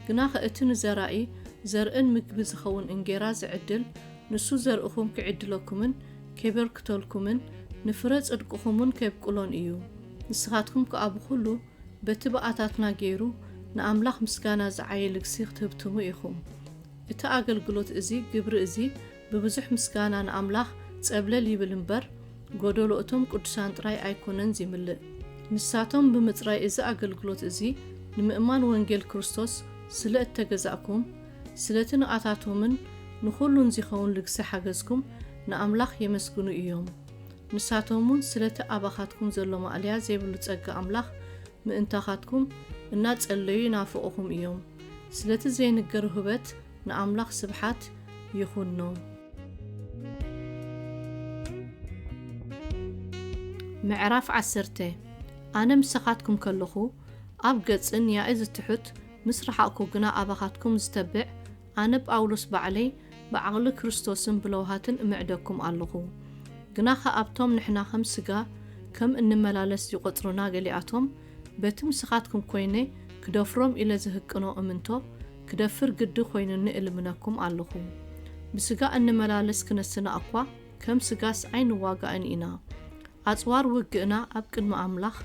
جناخ اتن زرائي زرقن مكبز خون انجراز عدل نسو زرقهم كعدلوكمن كيبر كتولكمن نفرز ادقخمن كيبقلون إيو نسخاتكم كأبو خلو بتبقاتاتنا جيرو نأملاخ مسكانا زعايل كسيخ تهبتمو إيخم إتا أقلقلوت إزي قبر إزي ببزح مسكانا نأملاخ ጸብለል ይብል እምበር ጎደሎ እቶም ቅዱሳን ጥራይ ኣይኮነን ዝምልእ ንሳቶም ብምጽራይ እዚ ኣገልግሎት እዚ ንምእማን ወንጌል ክርስቶስ ስለ እተገዛእኩም ስለቲ ንኣታቶምን ንኹሉን ዝኸውን ልግሲ ሓገዝኩም ንኣምላኽ የመስግኑ እዮም ንሳቶምን ስለቲ ኣባኻትኩም ዘሎ ማዕልያ ዘይብሉ ጸጋ ኣምላኽ ምእንታኻትኩም እናጸለዩ ይናፍቑኹም እዮም ስለቲ ዘይንገር ህበት ንኣምላኽ ስብሓት ይኹኖ ምዕራፍ 10 ኣነ ምሳኻትኩም ከለኹ ኣብ ገጽን ያኢ ዝትሑት ምስ ረሓቕኩ ግና ኣባኻትኩም ዝተብዕ ኣነ ጳውሎስ ባዕለይ ብዓቕሊ ክርስቶስን ብለውሃትን እምዕደኩም ኣለኹ ግና ከኣብቶም ንሕና ከም ስጋ ከም እንመላለስ ይቆጽሩና ገሊኣቶም በቲ ምስኻትኩም ኮይነ ክደፍሮም ኢለ ዝህቅኖ እምንቶ ክደፍር ግዲ ኮይኑኒ እልምነኩም ኣለኹ ብስጋ እንመላለስ ክነስና እኳ ከም ስጋስ ኣይንዋጋእን ኢና ኣጽዋር ውግእና ኣብ ቅድሚ ኣምላኽ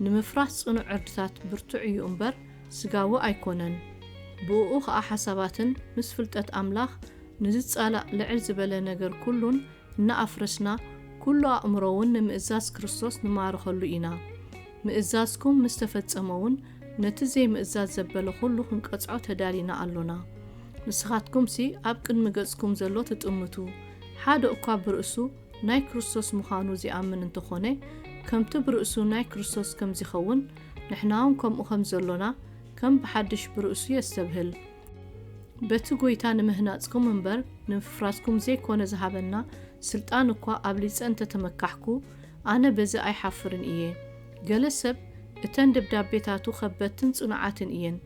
ንምፍራስ ጽኑዕ ዕርድታት ብርቱዕ እዩ እምበር ስጋዊ ኣይኮነን ብኡ ኸዓ ሓሳባትን ምስ ፍልጠት ኣምላኽ ንዝጻላእ ልዕል ዝበለ ነገር ኩሉን እናኣፍረስና ኩሉ ኣእምሮውን ንምእዛዝ ክርስቶስ ንማርኸሉ ኢና ምእዛዝኩም ምስ ተፈጸመውን ነቲ ዘይምእዛዝ ዘበለ ኩሉ ክንቀጽዖ ተዳሊና ኣሎና ንስኻትኩም ሲ ኣብ ቅድሚ ገጽኩም ዘሎ ትጥምቱ ሓደ እኳ ብርእሱ ናይ ክርስቶስ ምዃኑ ዝኣምን እንተኾነ ከምቲ ብርእሱ ናይ ክርስቶስ ከም ዝኸውን ንሕናውን ከምኡ ከም ዘሎና ከም ብሓድሽ ብርእሱ የስተብህል በቲ ጎይታ ንምህናጽኩም እምበር ንምፍራስኩም ዘይኮነ ዝሃበና ስልጣን እኳ ኣብ ሊጸ እንተተመካሕኩ ኣነ በዚ ኣይሓፍርን እየ ገለ ሰብ እተን ደብዳቤታቱ ኸበትን ጽኑዓትን እየን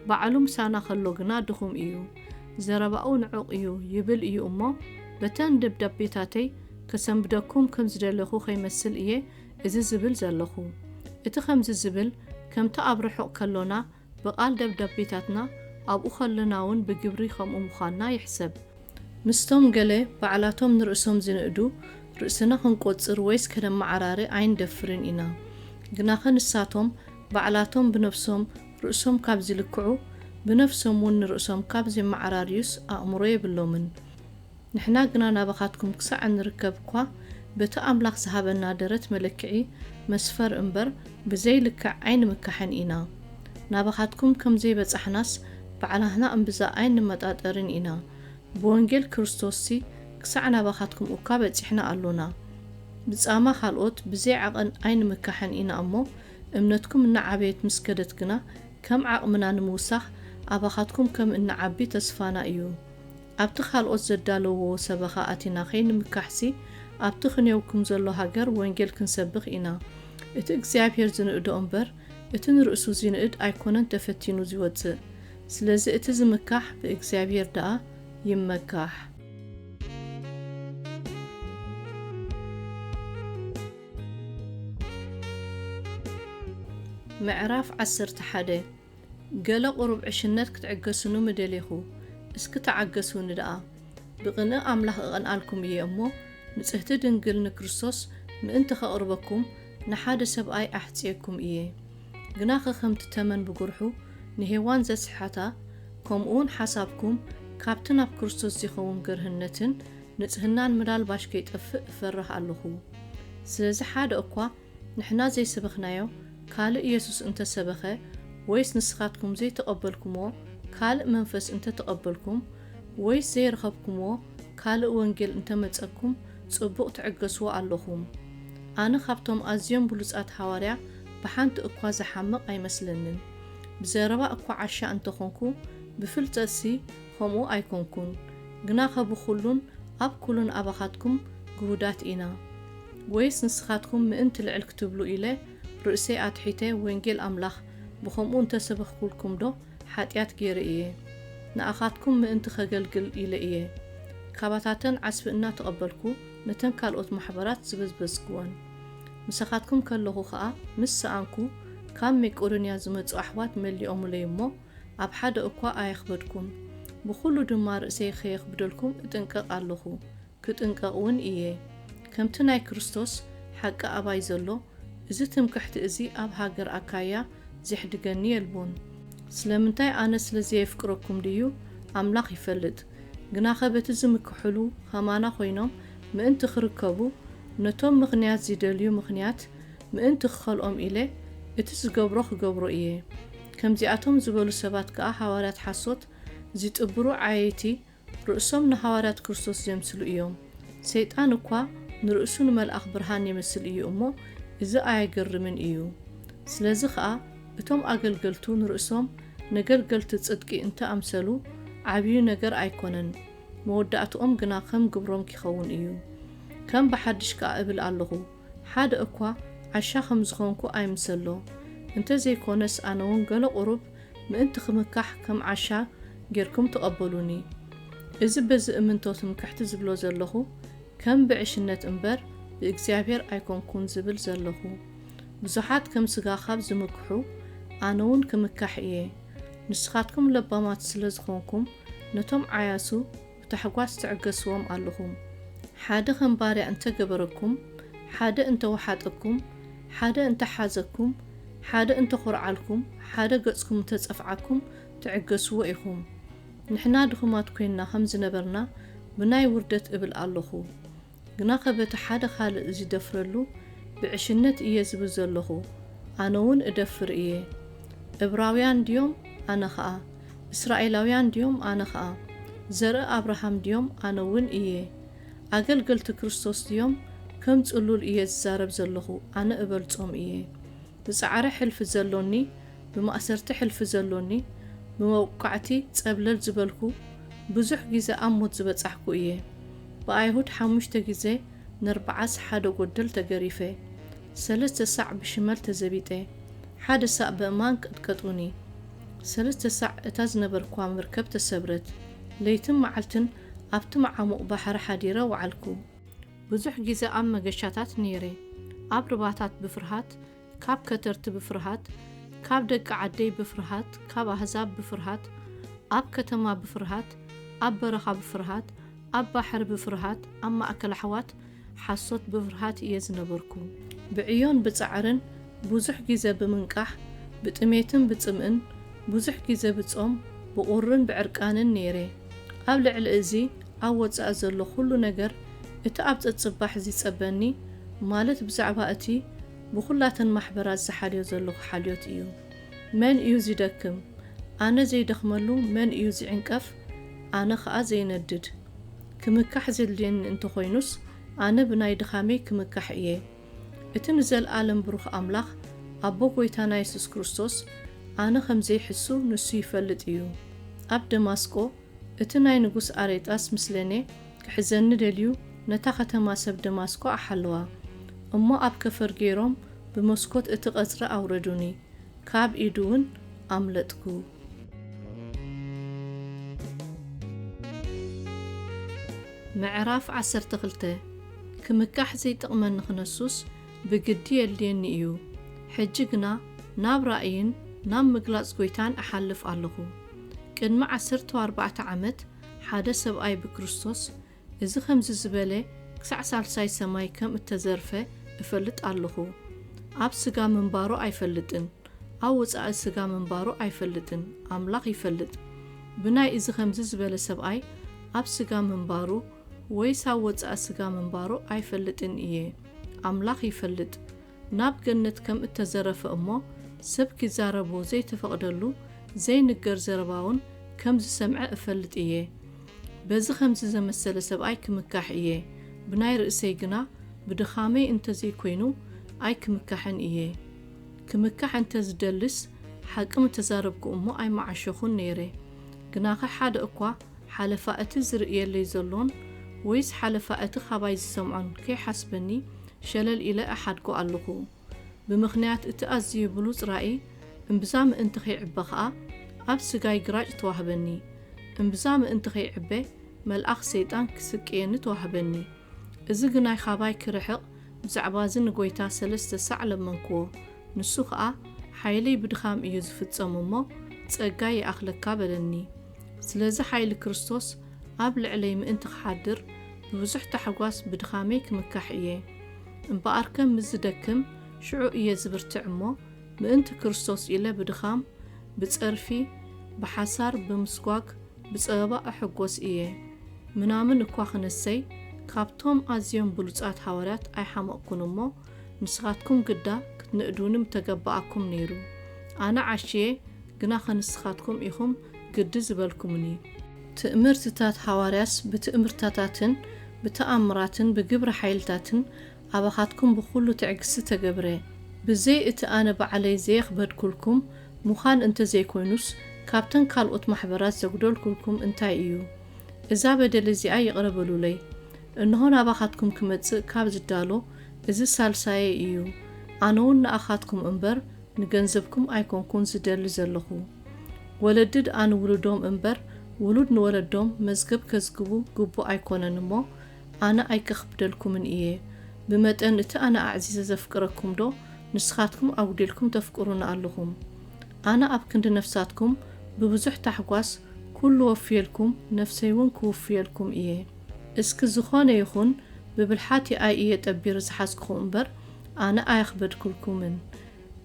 ባዕሉ ምሳና ኸሎ ግና ድኹም እዩ ዘረባኡ ንዑቕ እዩ ይብል እዩ እሞ በተን ደብዳቤታተይ ከሰንብደኩም ከም ዝደለኹ ኸይመስል እየ እዚ ዝብል ዘለኹ እቲ ከምዚ ዝብል ከምቲ ኣብ ርሑቕ ከሎና ብቓል ደብዳቤታትና ኣብኡ ኸለናውን ብግብሪ ከምኡ ምዃንና ይሕሰብ ምስቶም ገለ ባዕላቶም ንርእሶም ዝንእዱ ርእስና ክንቈጽር ወይስ ከነመዓራሪ ኣይንደፍርን ኢና ግና ኸንሳቶም ባዕላቶም ብነፍሶም ርእሶም ካብ ዝልክዑ ብነፍሶም ውን ንርእሶም ካብ ዘመዓራርዩስ ኣእምሮ የብሎምን ንሕና ግና ናባኻትኩም ክሳዕ ንርከብ እኳ በቲ ኣምላኽ ዝሃበና ደረት መለክዒ መስፈር እምበር ብዘይልክዕ ኣይንምካሕን ኢና ናባኻትኩም ከም ዘይበጻሕናስ ባዕላህና እምብዛ ኣይንመጣጠርን ኢና ብወንጌል ክርስቶስ ሲ ክሳዕ ናባኻትኩም እኳ በጺሕና ኣሎና ብጻማ ካልኦት ብዘይ ዓቐን ኣይንምካሕን ኢና እሞ እምነትኩም እናዓበየት ምስ ከደት ግና ከም ዓቕምና ንምውሳኽ ኣባኻትኩም ከም እናዓቢ ተስፋና እዩ ኣብቲ ካልኦት ዘዳለዎ ሰበኻ ኣቲና ኸይንምካሕሲ ኣብቲ ኽንየውኩም ዘሎ ሃገር ወንጌል ክንሰብኽ ኢና እቲ እግዚኣብሔር ዝንእዶ እምበር እቲ ንርእሱ ዝንእድ ኣይኮነን ተፈቲኑ ዝወፅእ ስለዚ እቲ ዝምካሕ ብእግዚኣብሔር ደኣ ይመካሕ ምዕራፍ 11 ገለ ቁሩብ ዕሽነት ክትዕገስኑ ምደሌኹ እስኪ ተዓገሱኒ ደኣ ብቕንዕ ኣምላኽ እቐንኣልኩም እየ እሞ ንጽህቲ ድንግል ንክርስቶስ ምእንቲ ኸቕርበኩም ንሓደ ሰብኣይ ኣሕጽየኩም እየ ግና ኸኸምቲ ተመን ብጉርሑ ንሄዋን ዘስሓታ ከምኡውን ሓሳብኩም ካብቲ ናብ ክርስቶስ ዝኸውን ገርህነትን ንጽህናን ምናልባሽ ከይጠፍእ እፈርህ ኣለኹ ስለዚ ሓደ እኳ ንሕና ዘይሰበኽናዮ ካልእ ኢየሱስ እንተሰበኸ ወይስ ንስኻትኩም ዘይተቐበልኩምዎ ካልእ መንፈስ እንተተቐበልኩም ወይስ ዘይረኸብኩምዎ ካልእ ወንጌል እንተመጸኩም ጽቡቕ ትዕገስዎ ኣለኹም ኣነ ካብቶም ኣዝዮም ብሉጻት ሓዋርያ ብሓንቲ እኳ ዝሓምቕ ኣይመስለንን ብዘረባ እኳ ዓሻ እንተኾንኩ ብፍልጠሲ ከምኡ ኣይኮንኩን ግና ኸብኹሉን ኣብ ኩሉን ኣባኻትኩም ግሁዳት ኢና ወይስ ንስኻትኩም ምእንቲ ልዕል ክትብሉ ኢለ ርእሰይ ኣትሒተ ወንጌል ኣምላኽ ብኸምኡ እንተሰበኽኩልኩም ዶ ሓጢኣት ገይረ እየ ንኣኻትኩም ምእንቲ ኸገልግል ኢለ እየ ካባታተን ዓስቢ እናተቐበልኩ ነተን ካልኦት ማሕበራት ዝበዝበዝክወን ምሳኻትኩም ከለኹ ኸዓ ምስ ሰኣንኩ ካብ መቄዶንያ ዝመጹ ኣሕዋት መሊኦሙለይ እሞ ኣብ ሓደ እኳ ኣየኽበድኩን ብኹሉ ድማ ርእሰይ ኸየኽብደልኩም እጥንቀቕ ኣለኹ ክጥንቀቕ እውን እየ ከምቲ ናይ ክርስቶስ ሓቂ ኣባይ ዘሎ እዚ ትምክሕቲ እዚ ኣብ ሃገር ኣካያ ዘሕድገኒ የልቦን ስለምንታይ ኣነ ስለ ዘየፍቅረኩም ድዩ ኣምላኽ ይፈልጥ ግና ኸበቲ ዝምክሕሉ ኸማና ኾይኖም ምእንቲ ክርከቡ ነቶም ምኽንያት ዝደልዩ ምኽንያት ምእንቲ ክኸልኦም ኢለ እቲ ዝገብሮ ክገብሮ እየ። ከምዚኣቶም ዝበሉ ሰባት ከዓ ሐዋርያት ሐሶት ዝጥብሩ ዓየይቲ ርእሶም ንሐዋርያት ክርስቶስ ዘምስሉ እዮም። ሰይጣን እኳ ንርእሱ ንመልአኽ ብርሃን ይመስል እዩ እሞ እዚ ኣየገርምን እዩ። ስለዚ ከዓ እቶም ኣገልገልቱ ንርእሶም ነገልገልቲ ጽድቂ እንተኣምሰሉ ዓብዩ ነገር ኣይኮነን። መወዳእትኦም ግና ከም ግብሮም ክኸውን እዩ። ከም ብሓድሽ ከዓ እብል ኣለኹ ሓደ እኳ ዓሻ ከም ዝኾንኩ ኣይምሰሎ። እንተዘይኮነስ ኣነ እውን ገለ ቁሩብ ምእንቲ ክምካሕ ከም ዓሻ ጌርኩም ተቐበሉኒ። እዚ በዚ እምንቶት ምካሕቲ ዝብሎ ዘለኹ ከም ብዕሽነት እምበር ብእግዚአብሔር ኣይኮንኩን ዝብል ዘለኹ። ብዙሓት ከም ስጋ ካብ ዝምክሑ ኣነ እውን ክምካሕ እየ። ንስኻትኩም ለባማት ስለ ዝኾንኩም ነቶም ዓያሱ ብታሕጓስ ትዕገስዎም ኣለኹም። ሓደ ከም ባርያ እንተገበረኩም፣ ሓደ እንተወሓጠኩም፣ ሓደ እንተሓዘኩም፣ ሓደ እንተኾርዓልኩም፣ ሓደ ገጽኩም እንተጸፍዓኩም ትዕገስዎ ኢኹም። ንሕና ድኹማት ኮይንና ከም ዝነበርና ብናይ ውርደት እብል ኣለኹ። ግና ኸበቲ ሓደ ካልእ ዝደፍረሉ ብዕሽነት እየ ዝብል ዘለኹ። ኣነ እውን እደፍር እየ። ዕብራውያን ድዮም ኣነ ኸዓ፣ እስራኤላውያን ድዮም ኣነ ኸዓ፣ ዘርኢ አብርሃም ድዮም ኣነ እውን እየ። ኣገልገልቲ ክርስቶስ ድዮም ከም ጽሉል እየ ዝዛረብ ዘለኹ ኣነ እበልጾም እየ። ብጻዕሪ ሕልፊ ዘሎኒ፣ ብማእሰርቲ ሕልፊ ዘሎኒ፣ ብመውቃዕቲ ጸብለል ዝበልኩ ብዙሕ ጊዜ ኣብ ሞት ዝበጻሕኩ እየ። ብኣይሁድ 5 ጊዜ ንርብዓስ ሓደ ጐደል ተገሪፈ፣ 3 ሳዕ ብሽመል ተዘቢጠ፣ 1 ሳዕ በእማን ቀጥቀጡኒ፣ 3 ሳዕ እታ ዝነበርኳ መርከብ ተሰብረት፣ ለይትን መዓልትን ኣብቲ መዓሙቕ ባሕሪ ሓዲረ ወዓልኩ። ብዙሕ ጊዜ ኣብ መገሻታት ነይረ፣ ኣብ ርባታት ብፍርሃት፣ ካብ ከተርቲ ብፍርሃት፣ ካብ ደቂ ዓደይ ብፍርሃት፣ ካብ ኣሕዛብ ብፍርሃት፣ ኣብ ከተማ ብፍርሃት፣ ኣብ በረኻ ብፍርሃት፣ ኣብ ባሕሪ ብፍርሃት፣ ኣብ ማእከል ኣሕዋት ሓሶት ብፍርሃት እየ ዝነበርኩ። ብዕዮን ብጻዕርን ብዙሕ ጊዜ ብምንቃሕ ብጥሜትን ብጽምእን ብዙሕ ጊዜ ብጾም ብቑርን ብዕርቃንን ነይረ። ኣብ ልዕሊ እዚ ኣብ ወጻእ ዘሎ ኩሉ ነገር እቲ ኣብ ጸጽባሕ ዝጸበኒ ማለት ብዛዕባ እቲ ብኹላተን ማሕበራት ዝሓልዮ ዘለኹ ሓልዮት እዩ። መን እዩ ዝደክም? ኣነ ዘይደኽመሉ። መን እዩ ዝዕንቀፍ? ኣነ ኸዓ ዘይነድድ። ክምካሕ ዘድልየኒ እንተኾይኑስ ኣነ ብናይ ድኻመይ ክምካሕ እየ። እቲ ንዘለኣለም ብሩኽ ኣምላኽ ኣቦ ጐይታና ኢየሱስ ክርስቶስ ኣነ ከም ዘይሕሱ ንሱ ይፈልጥ እዩ። ኣብ ደማስቆ እቲ ናይ ንጉስ ኣሬጣስ ምስለኔ ክሕዘኒ ደልዩ ነታ ከተማ ሰብ ደማስቆ ኣሓለዋ እሞ ኣብ ከፈር ገይሮም ብመስኮት እቲ ቐጽሪ ኣውረዱኒ። ካብ ኢዱ እውን ኣምለጥኩ። ምዕራፍ 12 ክምካሕ ዘይጠቕመኒ ክነሱስ ብግዲ የድልየኒ እዩ። ሕጂ ግና ናብ ራእይን ናብ ምግላጽ ጐይታን ኣሓልፍ ኣለኹ። ቅድሚ 14 ዓመት ሓደ ሰብኣይ ብክርስቶስ እዚ ከምዚ ዝበለ ክሳዕ ሳልሳይ ሰማይ ከም እተዘርፈ እፈልጥ ኣለኹ። ኣብ ስጋ ምንባሮ ኣይፈልጥን፣ ኣብ ወጻኢ ስጋ ምንባሮ ኣይፈልጥን፣ ኣምላኽ ይፈልጥ። ብናይ እዚ ከምዚ ዝበለ ሰብኣይ ኣብ ስጋ ምንባሩ ወይስ ኣብ ወጻኢ ስጋ ምንባሮ ኣይፈልጥን እየ፣ ኣምላኽ ይፈልጥ። ናብ ገነት ከም እተዘረፈ እሞ ሰብ ኪዛረቦ ዘይተፈቕደሉ ዘይንገር ዘረባውን ከም ዝሰምዐ እፈልጥ እየ። በዚ ከምዚ ዘመሰለ ሰብኣይ ክምካሕ እየ። ብናይ ርእሰይ ግና ብድኻመይ እንተዘይኮይኑ ኣይ ክምካሕን እየ። ክምካሕ እንተዝደልስ ሓቅም ተዛረብኩ እሞ ኣይ መዓሸኹን ነይረ። ግናኸ ሓደ እኳ ሓለፋ እቲ ዝርእየለይ ዘሎን ወይስ ሓለፋ እቲ ኻባይ ዝሰምዖን ከይሓስበኒ ሸለል ኢለ ኣሓድጎ ኣለኹ። ብምኽንያት እቲ ኣዝዩ ብሉጽ ራእይ እምብዛ ምእንቲ ኸይዕበ ኸዓ ኣብ ስጋይ ግራጭ ተዋህበኒ። እምብዛ ምእንቲ ኸይዕበ መልኣኽ ሰይጣን ክስቅየኒ ተዋህበኒ። እዚ ግናይ ኻባይ ክርሕቕ ብዛዕባ እዚ ንጐይታ 3 ሳዕ ለመንክዎ። ንሱ ኸዓ ሓይለይ ብድኻም እዩ ዝፍጸም እሞ ጸጋይ ይኣኽለካ በለኒ። ስለዚ ሓይሊ ክርስቶስ ኣብ ልዕለይ ምእንቲ ክሓድር ብብዙሕ ተሓጓስ ብድኻመይ ክምካሕ እየ። እምበኣርከም ምዝደክም ሽዑ እየ ዝብርትዕ እሞ ምእንቲ ክርስቶስ ኢለ ብድኻም፣ ብጸርፊ፣ ብሓሳር፣ ብምስጓግ፣ ብጸበባ ኣሕጐስ እየ። ምናምን እኳ ክነሰይ ካብቶም ኣዝዮም ብሉጻት ሐዋርያት ኣይሓመቕኩን እሞ ንስኻትኩም ግዳ ክትንእዱንም ተገባኣኩም ነይሩ ኣነ ዓሽየ ግና ኸንስኻትኩም ኢኹም ግዲ ዝበልኩምኒ ትእምርትታት ሐዋርያስ ብትእምርታታትን ብተኣምራትን ብግብረ ሓይልታትን ኣባኻትኩም ብኹሉ ትዕግሲ ተገብረ ብዘይ እቲ ኣነ ባዕለይ ዘየኽበድኩልኩም ሙኻን እንተ ዘይኮይኑስ ካብተን ካልኦት ማሕበራት ዘጉደልኩልኩም እንታይ እዩ እዛ በደል እዚኣ ይቕረበሉለይ እንሆ ናባኻትኩም ክመጽእ ካብ ዝዳሎ እዚ ሳልሳየ እዩ ኣነ እውን ንኣኻትኩም እምበር ንገንዘብኩም ኣይኮንኩን ዝደሊ ዘለኹ ወለድድ ኣነ ውሉዶም እምበር ውሉድ ንወለዶም መዝገብ ከዝግቡ ግቡእ ኣይኮነን እሞ ኣነ ኣይከኽብደልኩምን እየ ብመጠን እቲ ኣነ ኣዕዚዘ ዘፍቅረኩም ዶ ንስኻትኩም ኣጉዲልኩም ተፍቅሩና ኣለኹም ኣነ ኣብ ክንዲ ነፍሳትኩም ብብዙሕ ታሕጓስ ኩሉ ወፍየልኩም ነፍሰይ እውን ክውፍየልኩም እየ እስኪ ዝኾነ ይኹን ብብልሓት ኣይ እየ ጠቢረ ዝሓዝኩኹ እምበር ኣነ ኣየኽበድኩልኩምን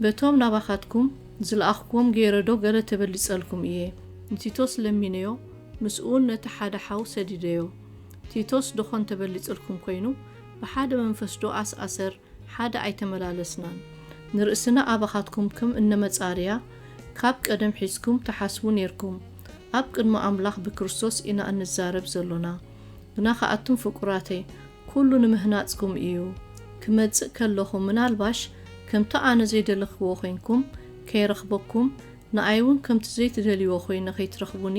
በቶም ናባኻትኩም ዝለኣኽክዎም ገይረዶ ገለ ተበሊጸልኩም እየ ቲቶስ ለሚነዮ ምስኡን ነቲ ሓደ ሓው ሰዲደዮ ቲቶስ ድኾን ተበሊጽልኩም ኮይኑ ብሓደ መንፈስ ዶ ኣስኣሰር ሓደ ኣይተመላለስናን ንርእስና ኣባኻትኩም ከም እነመጻርያ ካብ ቀደም ሒዝኩም ተሓስቡ ነርኩም ኣብ ቅድሚ ኣምላኽ ብክርስቶስ ኢና እንዛረብ ዘሎና ግና ኸኣቱም ፍቁራተይ ኩሉ ንምህናጽኩም እዩ ክመጽእ ከለኹ ምናልባሽ ከምቲ ኣነ ዘይደለኽዎ ኾይንኩም ከይረኽበኩም ንኣይውን ከምቲ ዘይትደልይዎ ኾይነ ኸይትረኽቡኒ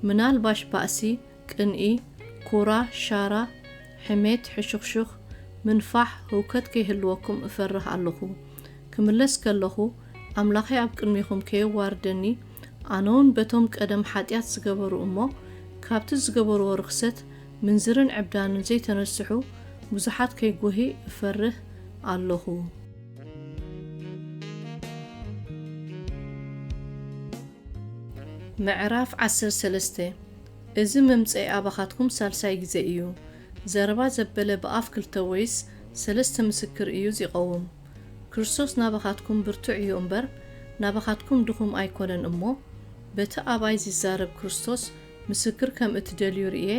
ምናልባሽ ባእሲ ቅንኢ ኩራ ሻራ ሕሜት ሕሹኽሹኽ ምንፋሕ ህውከት ከይህልወኩም እፈርህ ኣለኹ ክምለስ ከለኹ ኣምላኸይ ኣብ ቅድሚኹም ከየዋርደኒ ኣነውን በቶም ቀደም ሓጢኣት ዝገበሩ እሞ ካብቲ ዝገበርዎ ርክሰት ምንዝርን ዕብዳንን ዘይተነስሑ ብዙሓት ከይጎሂ እፈርህ ኣለኹ ምዕራፍ 13 እዚ መምጽኢ ኣባኻትኩም ሳልሳይ ግዜ እዩ ዘረባ ዘበለ ብኣፍ ክልተ ወይስ ሰለስተ ምስክር እዩ ዝቐውም ክርስቶስ ናባኻትኩም ብርቱዕ እዩ እምበር ናባኻትኩም ድኹም ኣይኮነን እሞ በቲ ኣባይ ዝዛረብ ክርስቶስ ምስክር ከም እትደልዩ ርእየ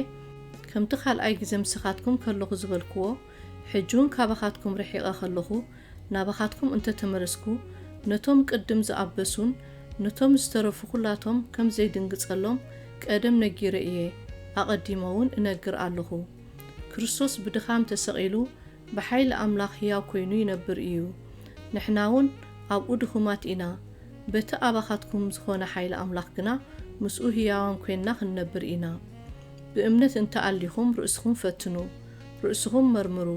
ከምቲ ካልኣይ ግዜ ምስኻትኩም ከለኹ ዝበልክዎ ሕጁን ካባኻትኩም ርሒቐ ከለኹ ናባኻትኩም እንተተመለስኩ ነቶም ቅድም ዝኣበሱን ነቶም ዝተረፉ ኩላቶም ከም ዘይድንግጸሎም ቀደም ነጊረ እየ ኣቐዲሞውን እነግር ኣለኹ ክርስቶስ ብድኻም ተሰቒሉ ብሓይሊ ኣምላኽ ሕያው ኮይኑ ይነብር እዩ ንሕናውን ኣብኡ ድኹማት ኢና በቲ ኣባኻትኩም ዝኾነ ሓይሊ ኣምላኽ ግና ምስኡ ሕያዋን ኮይንና ክንነብር ኢና ብእምነት እንተኣሊኹም ርእስኹም ፈትኑ ርእስኹም መርምሩ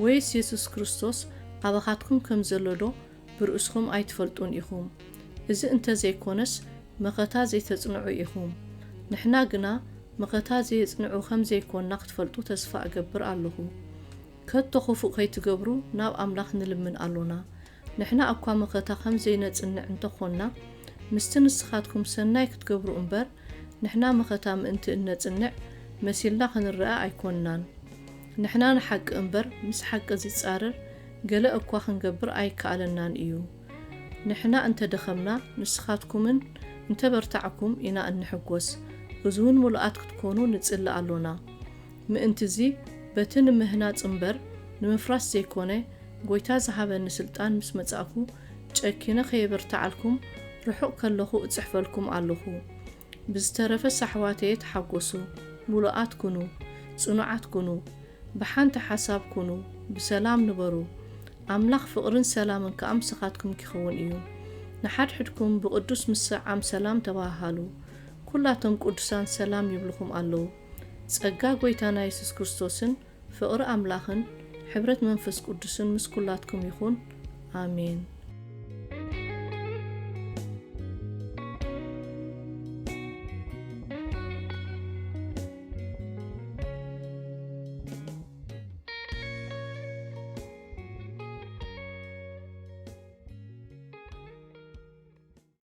ወይስ ኢየሱስ ክርስቶስ ኣባኻትኩም ከም ዘሎዶ ብርእስኹም ኣይትፈልጡን ኢኹም እዚ እንተ ዘይኮነስ መኸታ ዘይተጽንዑ ኢኹም ንሕና ግና መኸታ ዘይጽንዑ ከም ዘይኮንና ክትፈልጡ ተስፋ እገብር ኣለኹ ከቶ ኽፉእ ከይትገብሩ ናብ ኣምላኽ ንልምን ኣሎና ንሕና እኳ መኸታ ከም ዘይነጽንዕ እንተኾንና ምስቲ ንስኻትኩም ሰናይ ክትገብሩ እምበር ንሕና መኸታ ምእንቲ እነጽንዕ መሲልና ክንርአ ኣይኮንናን ንሕና ንሓቂ እምበር ምስ ሓቂ ዝጻረር ገለ እኳ ክንገብር ኣይከኣለናን እዩ ንሕና እንተደኸምና ንስኻትኩምን እንተበርታዕኩም ኢና እንሕጐስ እዙውን ሙሉኣት ክትኮኑ ንጽሊ ኣሎና ምእንትዚ በቲ ንምህናጽ እምበር ንምፍራስ ዘይኮነ ጐይታ ዝሃበኒ ስልጣን ምስ መጻእኩ ጨኪነ ኸየበርታዓልኩም ርሑቕ ከለኹ እጽሕፈልኩም ኣለኹ ብዝተረፈ ሳሕዋተየ ተሓጐሱ ሙሉኣት ኩኑ ጽኑዓት ኩኑ ብሓንቲ ሓሳብ ኩኑ ብሰላም ንበሩ ኣምላኽ ፍቕርን ሰላምን ከኣምስኻትኩም ክኸውን እዩ ንሓድሕድኩም ብቕዱስ ምስዓም ሰላም ተባሃሉ ኩላቶም ቅዱሳን ሰላም ይብልኹም ኣለዉ ጸጋ ጐይታና ኢየሱስ ክርስቶስን ፍቕሪ ኣምላኽን ሕብረት መንፈስ ቅዱስን ምስ ኩላትኩም ይኹን ኣሜን